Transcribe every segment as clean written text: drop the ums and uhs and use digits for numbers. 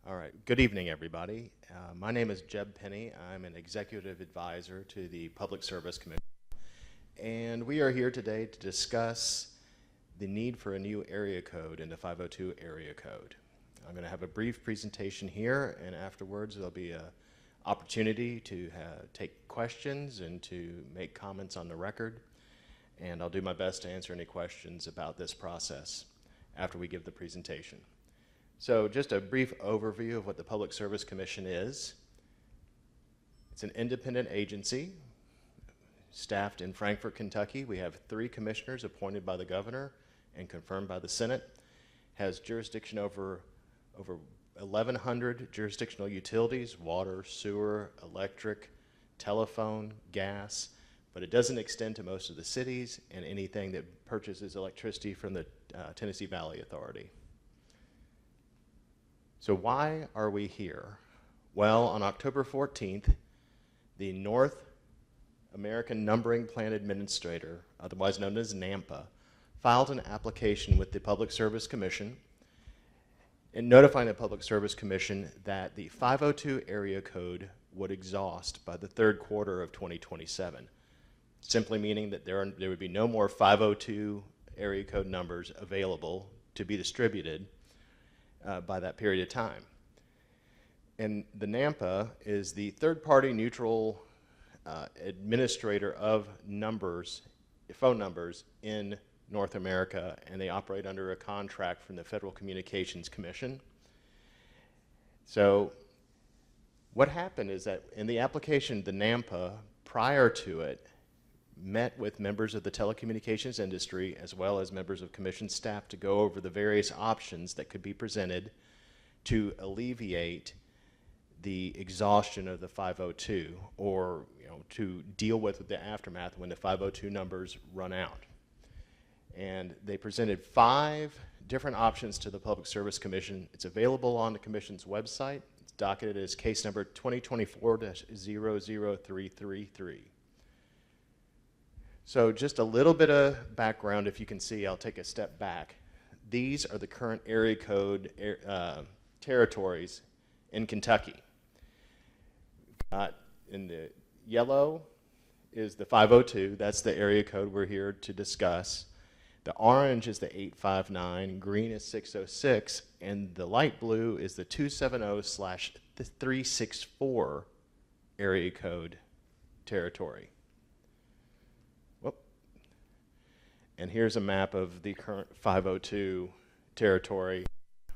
All right. Good evening, everybody. My name is Jeb Penny. I'm an executive advisor to the Public Service Commission. And we are here today to discuss the need for a new area code in the 502 area code. I'm going to have a brief presentation here, and afterwards there'll be an opportunity to take questions and to make comments on the record. And I'll do my best to answer any questions about this process after we give the presentation. So just a brief overview of what the Public Service Commission is. It's an independent agency staffed in Frankfort, Kentucky. We have 3 commissioners appointed by the governor and confirmed by the Senate. Has jurisdiction over 1,100 jurisdictional utilities: water, sewer, electric, telephone, gas, but it doesn't extend to most of the cities and anything that purchases electricity from the Tennessee Valley Authority. So why are we here? Well, on October 14th, the North American Numbering Plan Administrator, otherwise known as NAMPA, filed an application with the Public Service Commission and notifying the Public Service Commission that the 502 area code would exhaust by the 3rd quarter of 2027, simply meaning that there would be no more 502 area code numbers available to be distributed by that period of time. And the NAMPA is the third-party neutral administrator of phone numbers in North America, and they operate under a contract from the Federal Communications Commission. So what happened is that in the application, the NAMPA, prior to it, met with members of the telecommunications industry as well as members of commission staff to go over the various options that could be presented to alleviate the exhaustion of the 502, or to deal with the aftermath when the 502 numbers run out. And they presented 5 different options to the Public Service Commission. It's available on the Commission's website. It's docketed as case number 2024-00333. So just a little bit of background. If you can see, I'll take a step back. These are the current area code territories in Kentucky. In the yellow is the 502. That's the area code we're here to discuss. The orange is the 859, green is 606, and the light blue is the 270/364 area code territory. And here's a map of the current 502 territory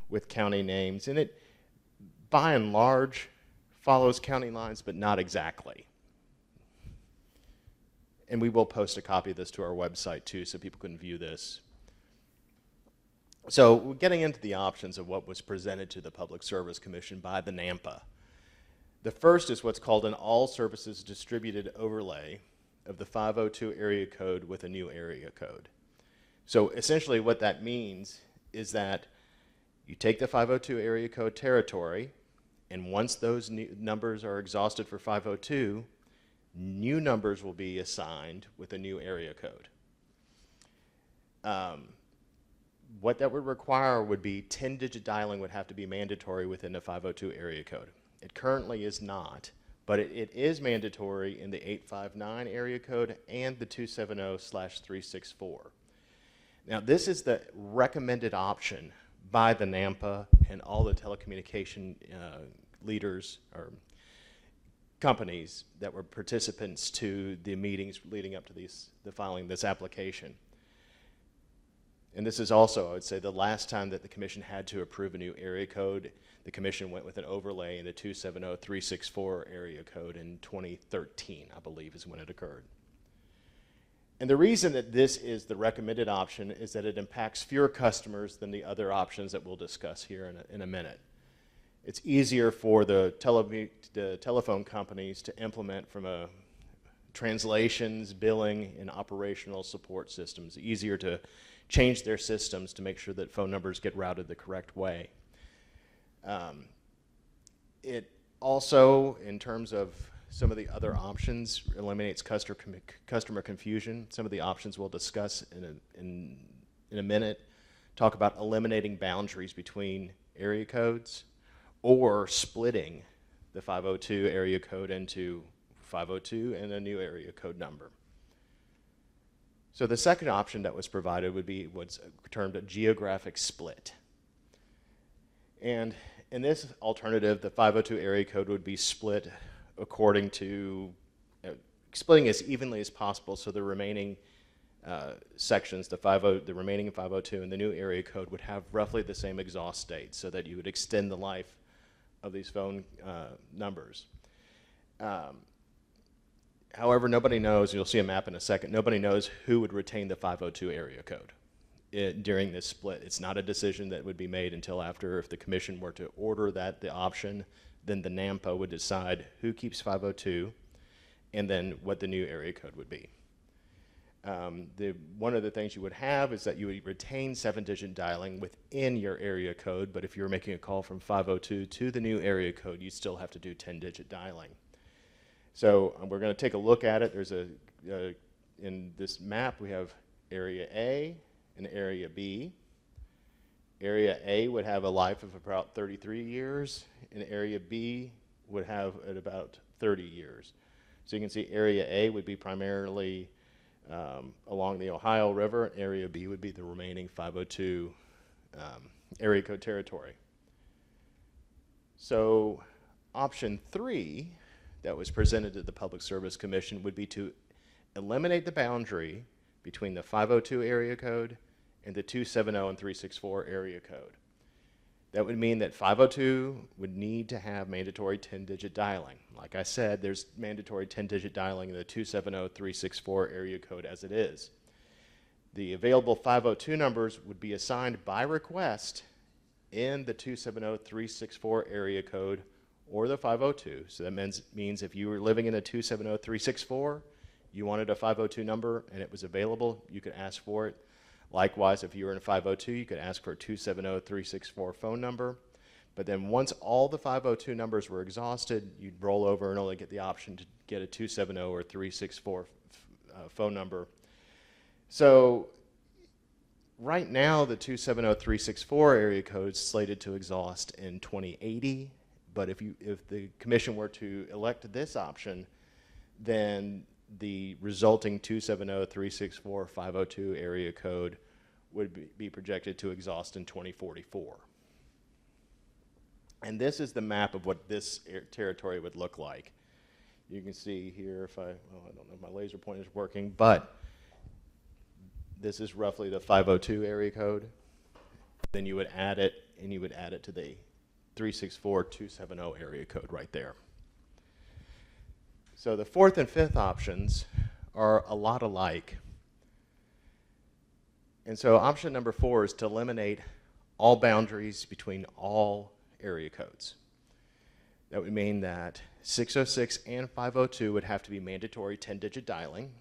with county names. And it, by and large, follows county lines, but not exactly. And we will post a copy of this to our website, too, so people can view this. So we're getting into the options of what was presented to the Public Service Commission by the NAMPA. The first is what's called an all services distributed overlay of the 502 area code with a new area code. So essentially what that means is that you take the 502 area code territory, and once those new numbers are exhausted for 502, new numbers will be assigned with a new area code. What that would require would be 10-digit dialing would have to be mandatory within the 502 area code. It currently is not, but it is mandatory in the 859 area code and the 270/364. Now, this is the recommended option by the NAMPA and all the telecommunication leaders or companies that were participants to the meetings leading up to the filing of this application. And this is also, I would say, the last time that the Commission had to approve a new area code. The Commission went with an overlay in the 270/364 area code in 2013, I believe, is when it occurred. And the reason that this is the recommended option is that it impacts fewer customers than the other options that we'll discuss here in a minute. It's easier for the telephone companies to implement from a translations, billing, and operational support systems. Easier to change their systems to make sure that phone numbers get routed the correct way. It also, in terms of some of the other options, eliminates customer confusion. Some of the options we'll discuss in a minute talk about eliminating boundaries between area codes or splitting the 502 area code into 502 and a new area code number. So the second option that was provided would be what's termed a geographic split. And in this alternative, the 502 area code would be split according to, splitting as evenly as possible, so the remaining sections, the remaining 502 and the new area code would have roughly the same exhaust date, so that you would extend the life of these phone numbers. However, nobody knows, you'll see a map in a second, nobody knows who would retain the 502 area code during this split. It's not a decision that would be made until after, if the commission were to order that, the option, then the NAMPA would decide who keeps 502 and then what the new area code would be. One of the things you would have is that you would retain 7-digit dialing within your area code, but if you were making a call from 502 to the new area code, you'd still have to do 10-digit dialing. So we're going to take a look at it. There's in this map, we have Area A and Area B. Area A would have a life of about 33 years, and Area B would have at about 30 years. So you can see Area A would be primarily along the Ohio River, and Area B would be the remaining 502 area code territory. So option 3 that was presented to the Public Service Commission would be to eliminate the boundary between the 502 area code and the 270 and 364 area code. That would mean that 502 would need to have mandatory 10-digit dialing. Like I said, there's mandatory 10-digit dialing in the 270-364 area code as it is. The available 502 numbers would be assigned by request in the 270-364 area code or the 502. So that means if you were living in a 270-364, you wanted a 502 number and it was available, you could ask for it. Likewise, if you were in a 502, you could ask for a 270-364 phone number. But then once all the 502 numbers were exhausted, you'd roll over and only get the option to get a 270 or 364 phone number. So right now, the 270-364 area code is slated to exhaust in 2080. But if the commission were to elect this option, then the resulting 270-364-502 area code would be projected to exhaust in 2044. And this is the map of what this territory would look like. You can see here, I don't know if my laser pointer is working, but this is roughly the 502 area code. Then you would add it, and you would add it to the 364-270 area code right there. So the fourth and fifth options are a lot alike. And so option number 4 is to eliminate all boundaries between all area codes. That would mean that 606 and 502 would have to be mandatory 10-digit dialing,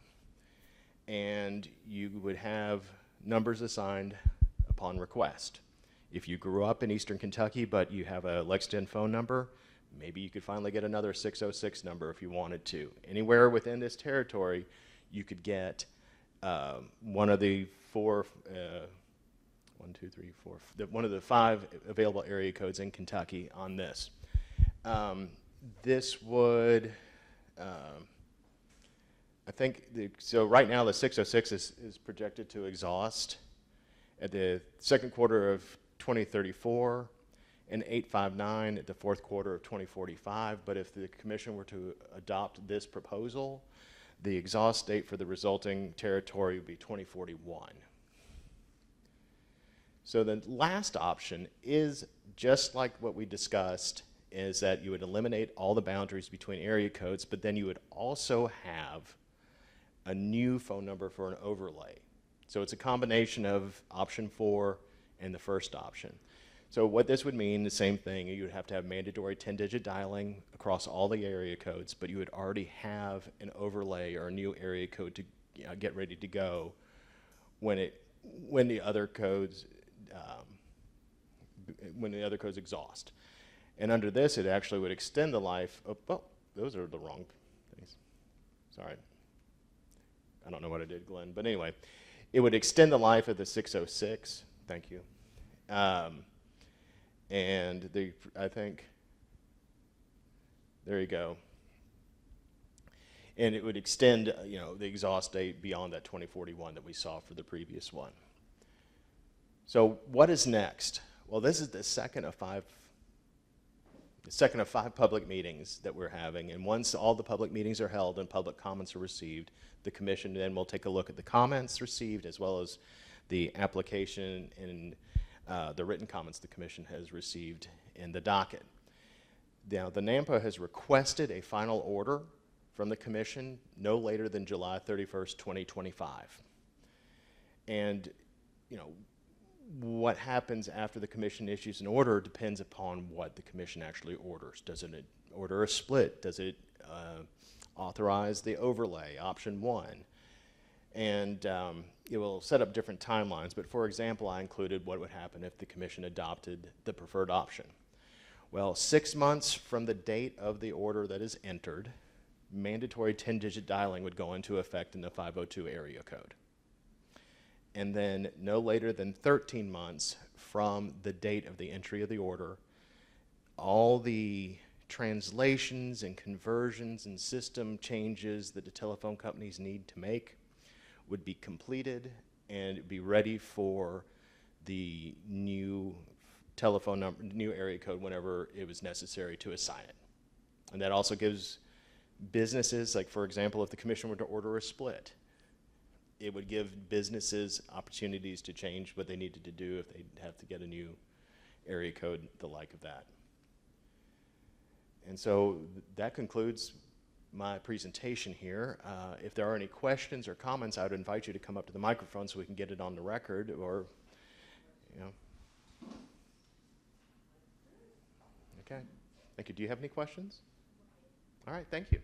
and you would have numbers assigned upon request. If you grew up in Eastern Kentucky but you have a Lexington phone number, maybe you could finally get another 606 number if you wanted to. Anywhere within this territory, you could get one of the one of the 5 available area codes in Kentucky on this. This would, I think, so right now the 606 is projected to exhaust at the second quarter of 2034 and 859 at the fourth quarter of 2045. But if the commission were to adopt this proposal, the exhaust date for the resulting territory would be 2041. So the last option is just like what we discussed, is that you would eliminate all the boundaries between area codes, but then you would also have a new phone number for an overlay. So it's a combination of option 4 and the first option. So what this would mean, the same thing, you would have to have mandatory 10-digit dialing across all the area codes, but you would already have an overlay or a new area code to get ready to go when the other codes exhaust. And under this, it actually would extend the life of, oh, those are the wrong things. Sorry. I don't know what I did, Glenn. But anyway, it would extend the life of the 606. Thank you. And I think There you go. And it would extend, the exhaust date beyond that 2041 that we saw for the previous one. So what is next? Well, this is the second of five public meetings that we're having. And once all the public meetings are held and public comments are received, the commission then will take a look at the comments received as well as the application and the written comments the commission has received in the docket. Now, the NAMPA has requested a final order from the commission no later than July 31st, 2025. And, what happens after the commission issues an order depends upon what the commission actually orders. Does it order a split? Does it authorize the overlay, option 1? And it will set up different timelines. But for example, I included what would happen if the commission adopted the preferred option. Well, 6 months from the date of the order that is entered, mandatory 10-digit dialing would go into effect in the 502 area code. And then no later than 13 months from the date of the entry of the order, all the translations and conversions and system changes that the telephone companies need to make would be completed and be ready for the new telephone number, new area code whenever it was necessary to assign it. And that also gives businesses, like for example, if the commission were to order a split, it would give businesses opportunities to change what they needed to do if they have to get a new area code, the like of that. And so that concludes my presentation here. If there are any questions or comments, I would invite you to come up to the microphone so we can get it on the record, or, Okay, thank you. Do you have any questions? All right, thank you.